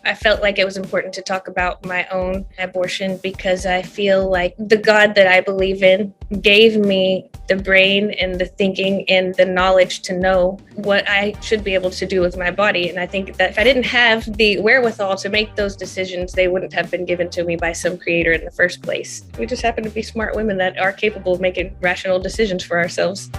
I felt like it was important to talk about my own abortion because I feel like the God that I believe in gave me the brain and the thinking and the knowledge to know what I should be able to do with my body. And I think that if I didn't have the wherewithal to make those decisions, they wouldn't have been given to me by some creator in the first place. We just happen to be smart women that are capable of making rational decisions for ourselves.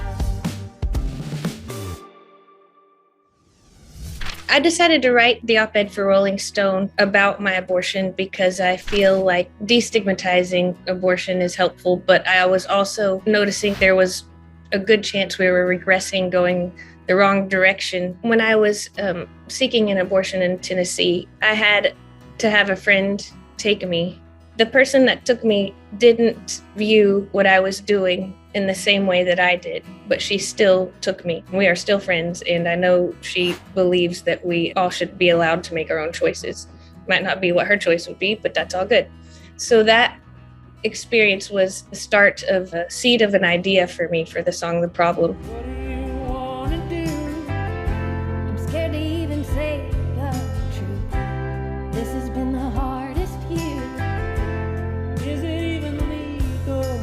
I decided to write the op-ed for Rolling Stone about my abortion because I feel like destigmatizing abortion is helpful, but I was also noticing there was a good chance we were regressing, going the wrong direction. When I was seeking an abortion in Tennessee, I had to have a friend take me. The person that took me didn't view what I was doing in the same way that I did, but she still took me. We are still friends, and I know she believes that we all should be allowed to make our own choices. Might not be what her choice would be, but that's all good. So that experience was the start of a seed of an idea for me for the song The Problem. What do you wanna do? I'm scared to even say the truth. This has been the hardest year. Is it even legal?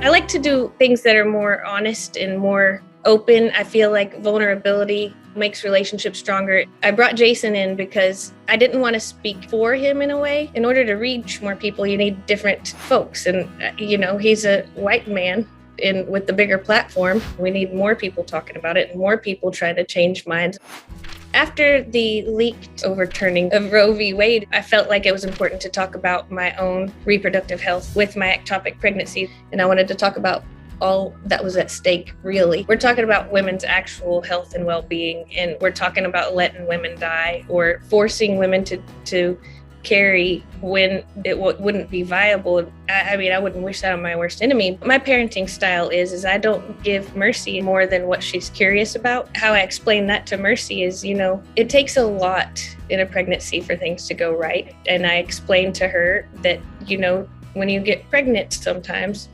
I like to do things that are more honest and more open. I feel like vulnerability makes relationships stronger. I brought Jason in because I didn't want to speak for him in a way. In order to reach more people, you need different folks. And, he's a white man with the bigger platform. We need more people talking about it and more people trying to change minds. After the leaked overturning of Roe V. Wade, I felt like it was important to talk about my own reproductive health with my ectopic pregnancy. And I wanted to talk about all that was at stake, really. We're talking about women's actual health and well-being, and we're talking about letting women die or forcing women to carry when it wouldn't be viable. I wouldn't wish that on my worst enemy. My parenting style is I don't give Mercy more than what she's curious about. How I explain that to Mercy is, it takes a lot in a pregnancy for things to go right. And I explain to her that, when you get pregnant sometimes,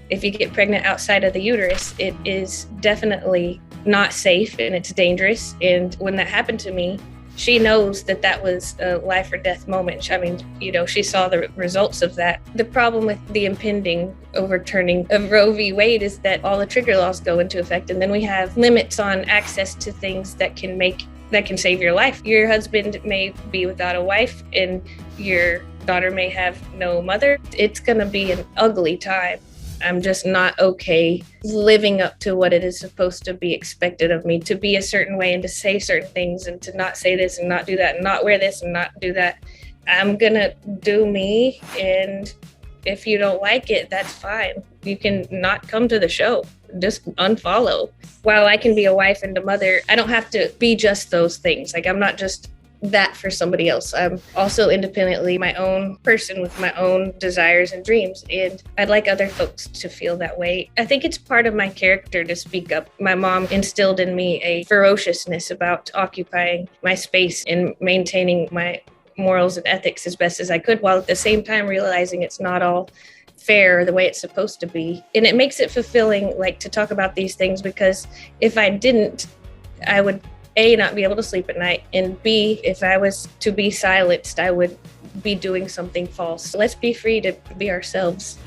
if you get pregnant outside of the uterus, it is definitely not safe and it's dangerous. And when that happened to me, she knows that was a life or death moment. She saw the results of that. The problem with the impending overturning of Roe v. Wade is that all the trigger laws go into effect, and then we have limits on access to things that can save your life. Your husband may be without a wife, and your daughter may have no mother. It's going to be an ugly time. I'm just not okay living up to what it is supposed to be expected of me, to be a certain way and to say certain things and to not say this and not do that and not wear this and not do that. I'm gonna do me, and if you don't like it, that's fine. You can not come to the show. Just unfollow. While I can be a wife and a mother, I don't have to be just those things. I'm not just that for somebody else. I'm also independently my own person with my own desires and dreams, and I'd like other folks to feel that way. I think it's part of my character to speak up. My mom instilled in me a ferociousness about occupying my space and maintaining my morals and ethics as best as I could, while at the same time realizing it's not all fair the way it's supposed to be. And it makes it fulfilling, to talk about these things, because if I didn't, I would A, not be able to sleep at night, and B, if I was to be silenced, I would be doing something false. Let's be free to be ourselves.